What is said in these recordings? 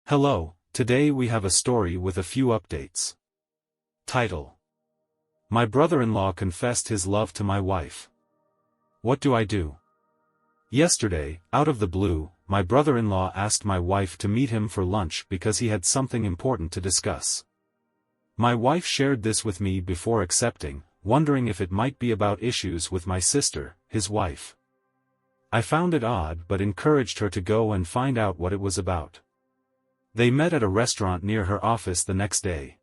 Hello, today we have a story with a few updates. Title: My brother-in-law confessed his love to my wife. What do I do? Yesterday, out of the blue, my brother-in-law asked my wife to meet him for lunch because he had something important to discuss. My wife shared this with me before accepting, wondering if it might be about issues with my sister, his wife. I found it odd but encouraged her to go and find out what it was about. They met at a restaurant near her office the next day.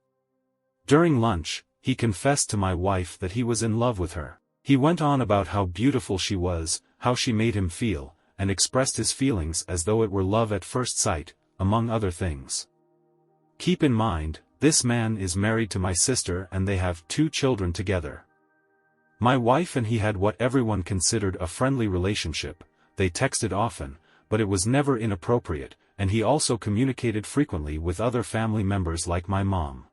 During lunch, he confessed to my wife that he was in love with her. He went on about how beautiful she was, how she made him feel, and expressed his feelings as though it were love at first sight, among other things. Keep in mind, this man is married to my sister and they have 2 children together. My wife and he had what everyone considered a friendly relationship. They texted often, but it was never inappropriate, and he also communicated frequently with other family members like my mom.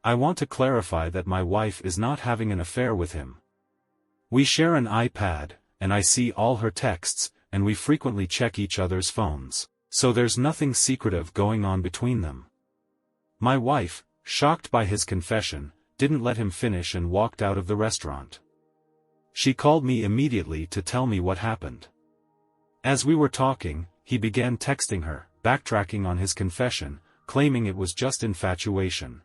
I want to clarify that my wife is not having an affair with him. We share an iPad, and I see all her texts, and we frequently check each other's phones, so there's nothing secretive going on between them. My wife, shocked by his confession, didn't let him finish and walked out of the restaurant. She called me immediately to tell me what happened. As we were talking, he began texting her, backtracking on his confession, claiming it was just infatuation.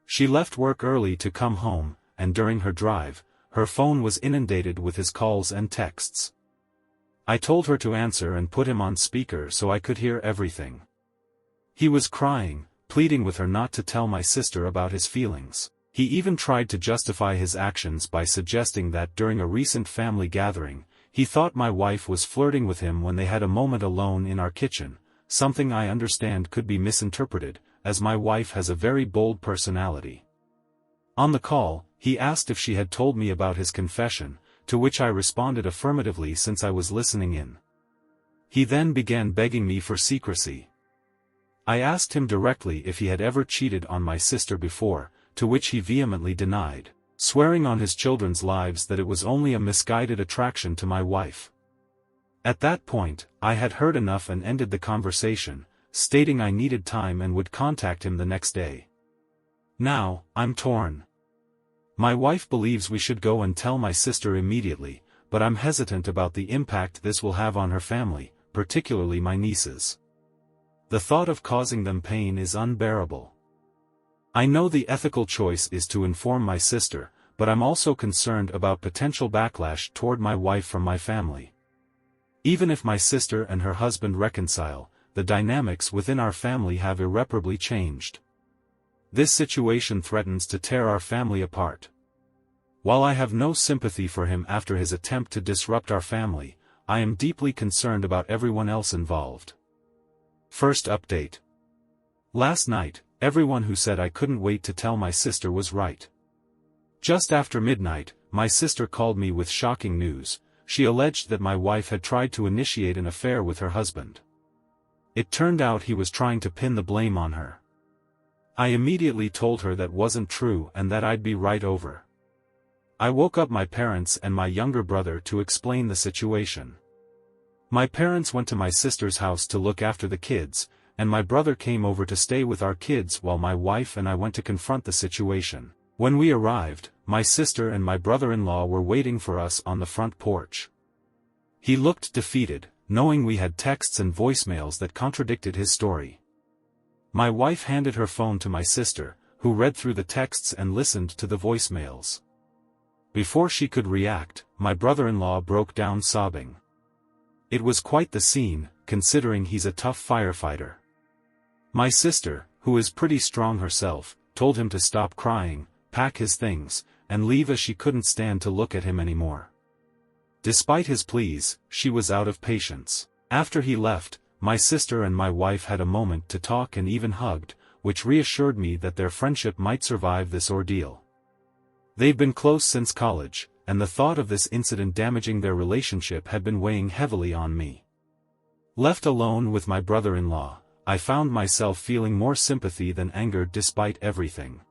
She left work early to come home, and during her drive, her phone was inundated with his calls and texts. I told her to answer and put him on speaker so I could hear everything. He was crying, pleading with her not to tell my sister about his feelings. He even tried to justify his actions by suggesting that during a recent family gathering, he thought my wife was flirting with him when they had a moment alone in our kitchen, something I understand could be misinterpreted, as my wife has a very bold personality. On the call, he asked if she had told me about his confession, to which I responded affirmatively since I was listening in. He then began begging me for secrecy. I asked him directly if he had ever cheated on my sister before, to which he vehemently denied, swearing on his children's lives that it was only a misguided attraction to my wife. At that point, I had heard enough and ended the conversation, stating I needed time and would contact him the next day. Now, I'm torn. My wife believes we should go and tell my sister immediately, but I'm hesitant about the impact this will have on her family, particularly my nieces. The thought of causing them pain is unbearable. I know the ethical choice is to inform my sister, but I'm also concerned about potential backlash toward my wife from my family. Even if my sister and her husband reconcile, the dynamics within our family have irreparably changed. This situation threatens to tear our family apart. While I have no sympathy for him after his attempt to disrupt our family, I am deeply concerned about everyone else involved. First update. Last night, everyone who said I couldn't wait to tell my sister was right. Just after midnight, my sister called me with shocking news. She alleged that my wife had tried to initiate an affair with her husband. It turned out he was trying to pin the blame on her. I immediately told her that wasn't true and that I'd be right over. I woke up my parents and my younger brother to explain the situation. My parents went to my sister's house to look after the kids, and my brother came over to stay with our kids while my wife and I went to confront the situation. When we arrived, my sister and my brother-in-law were waiting for us on the front porch. He looked defeated, knowing we had texts and voicemails that contradicted his story. My wife handed her phone to my sister, who read through the texts and listened to the voicemails. Before she could react, my brother-in-law broke down sobbing. It was quite the scene, considering he's a tough firefighter. My sister, who is pretty strong herself, told him to stop crying, pack his things, and leave as she couldn't stand to look at him anymore. Despite his pleas, she was out of patience. After he left, my sister and my wife had a moment to talk and even hugged, which reassured me that their friendship might survive this ordeal. They've been close since college, and the thought of this incident damaging their relationship had been weighing heavily on me. Left alone with my brother-in-law, I found myself feeling more sympathy than anger despite everything.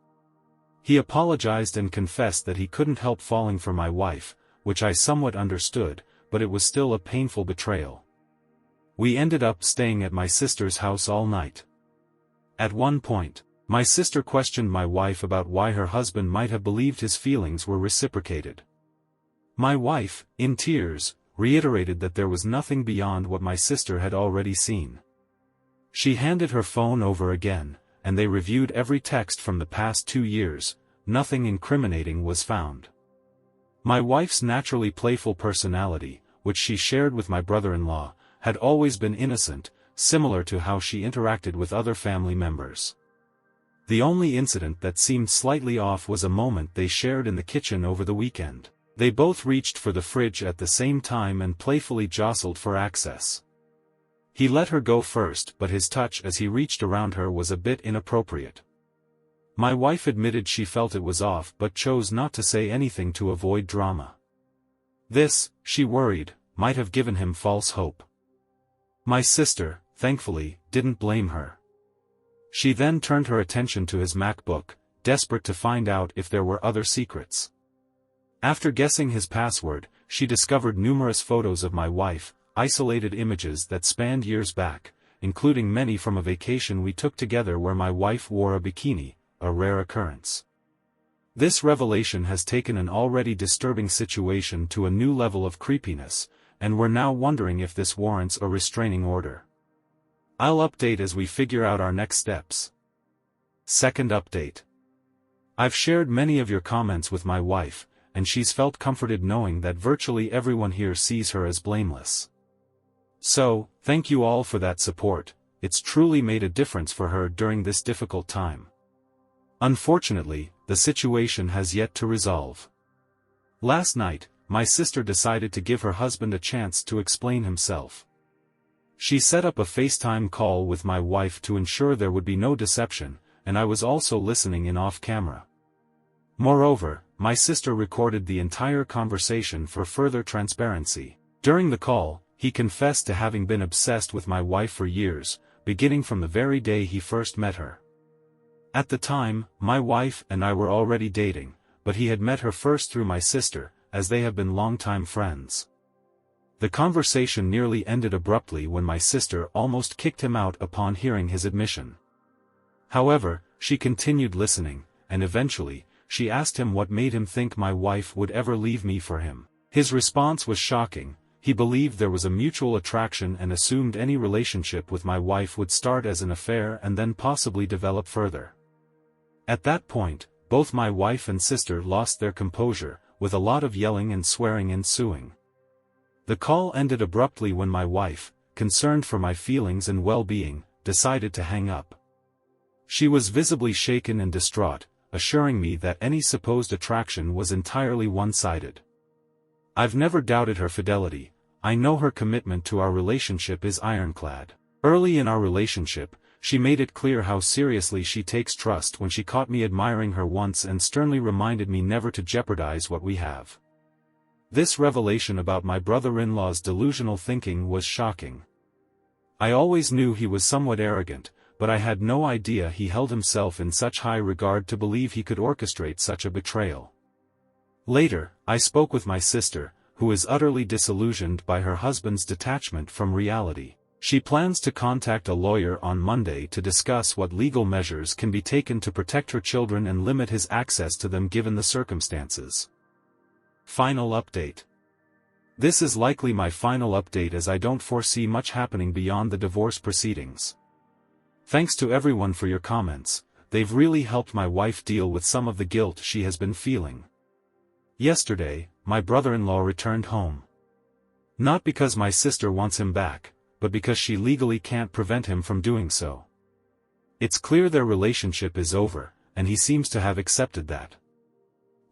He apologized and confessed that he couldn't help falling for my wife, which I somewhat understood, but it was still a painful betrayal. We ended up staying at my sister's house all night. At one point, my sister questioned my wife about why her husband might have believed his feelings were reciprocated. My wife, in tears, reiterated that there was nothing beyond what my sister had already seen. She handed her phone over again, and they reviewed every text from the past 2 years. Nothing incriminating was found. My wife's naturally playful personality, which she shared with my brother-in-law, had always been innocent, similar to how she interacted with other family members. The only incident that seemed slightly off was a moment they shared in the kitchen over the weekend. They both reached for the fridge at the same time and playfully jostled for access. He let her go first, but his touch as he reached around her was a bit inappropriate. My wife admitted she felt it was off but chose not to say anything to avoid drama. This, she worried, might have given him false hope. My sister, thankfully, didn't blame her. She then turned her attention to his MacBook, desperate to find out if there were other secrets. After guessing his password, she discovered numerous photos of my wife, isolated images that spanned years back, including many from a vacation we took together where my wife wore a bikini, a rare occurrence. This revelation has taken an already disturbing situation to a new level of creepiness, and we're now wondering if this warrants a restraining order. I'll update as we figure out our next steps. Second update. I've shared many of your comments with my wife, and she's felt comforted knowing that virtually everyone here sees her as blameless. So, thank you all for that support. It's truly made a difference for her during this difficult time. Unfortunately, the situation has yet to resolve. Last night, my sister decided to give her husband a chance to explain himself. She set up a FaceTime call with my wife to ensure there would be no deception, and I was also listening in off-camera. Moreover, my sister recorded the entire conversation for further transparency. During the call, he confessed to having been obsessed with my wife for years, beginning from the very day he first met her. At the time, my wife and I were already dating, but he had met her first through my sister, as they have been longtime friends. The conversation nearly ended abruptly when my sister almost kicked him out upon hearing his admission. However, she continued listening, and eventually, she asked him what made him think my wife would ever leave me for him. His response was shocking. He believed there was a mutual attraction and assumed any relationship with my wife would start as an affair and then possibly develop further. At that point, both my wife and sister lost their composure, with a lot of yelling and swearing ensuing. The call ended abruptly when my wife, concerned for my feelings and well-being, decided to hang up. She was visibly shaken and distraught, assuring me that any supposed attraction was entirely one-sided. I've never doubted her fidelity. I know her commitment to our relationship is ironclad. Early in our relationship, she made it clear how seriously she takes trust when she caught me admiring her once and sternly reminded me never to jeopardize what we have. This revelation about my brother-in-law's delusional thinking was shocking. I always knew he was somewhat arrogant, but I had no idea he held himself in such high regard to believe he could orchestrate such a betrayal. Later, I spoke with my sister, who is utterly disillusioned by her husband's detachment from reality. She plans to contact a lawyer on Monday to discuss what legal measures can be taken to protect her children and limit his access to them given the circumstances. Final update. This is likely my final update as I don't foresee much happening beyond the divorce proceedings. Thanks to everyone for your comments, they've really helped my wife deal with some of the guilt she has been feeling. Yesterday, my brother-in-law returned home. Not because my sister wants him back, but because she legally can't prevent him from doing so. It's clear their relationship is over, and he seems to have accepted that.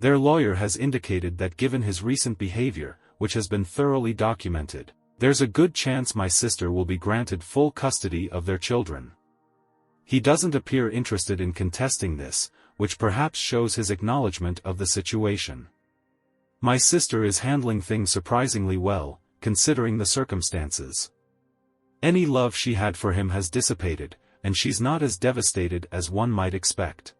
Their lawyer has indicated that given his recent behavior, which has been thoroughly documented, there's a good chance my sister will be granted full custody of their children. He doesn't appear interested in contesting this, which perhaps shows his acknowledgement of the situation. My sister is handling things surprisingly well, considering the circumstances. Any love she had for him has dissipated, and she's not as devastated as one might expect.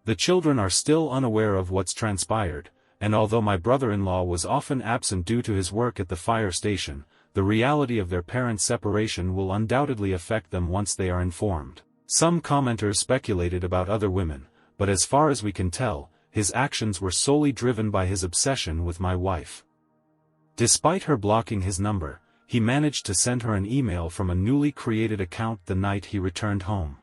The children are still unaware of what's transpired, and although my brother-in-law was often absent due to his work at the fire station, the reality of their parents' separation will undoubtedly affect them once they are informed. Some commenters speculated about other women, but as far as we can tell, his actions were solely driven by his obsession with my wife. Despite her blocking his number, he managed to send her an email from a newly created account the night he returned home.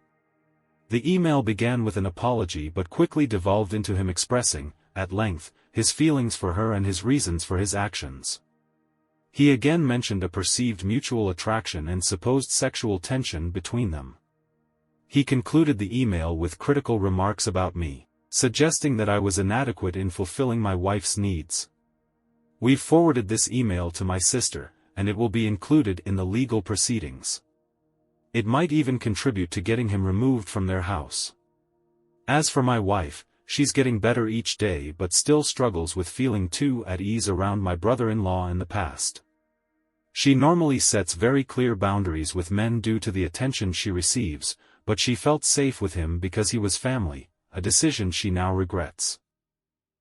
The email began with an apology but quickly devolved into him expressing, at length, his feelings for her and his reasons for his actions. He again mentioned a perceived mutual attraction and supposed sexual tension between them. He concluded the email with critical remarks about me, suggesting that I was inadequate in fulfilling my wife's needs. We've forwarded this email to my sister, and it will be included in the legal proceedings. It might even contribute to getting him removed from their house. As for my wife, she's getting better each day but still struggles with feeling too at ease around my brother-in-law in the past. She normally sets very clear boundaries with men due to the attention she receives, but she felt safe with him because he was family, a decision she now regrets.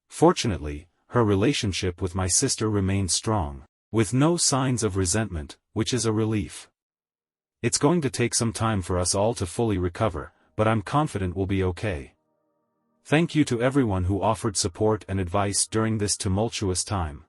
Fortunately, her relationship with my sister remains strong, with no signs of resentment, which is a relief. It's going to take some time for us all to fully recover, but I'm confident we'll be okay. Thank you to everyone who offered support and advice during this tumultuous time.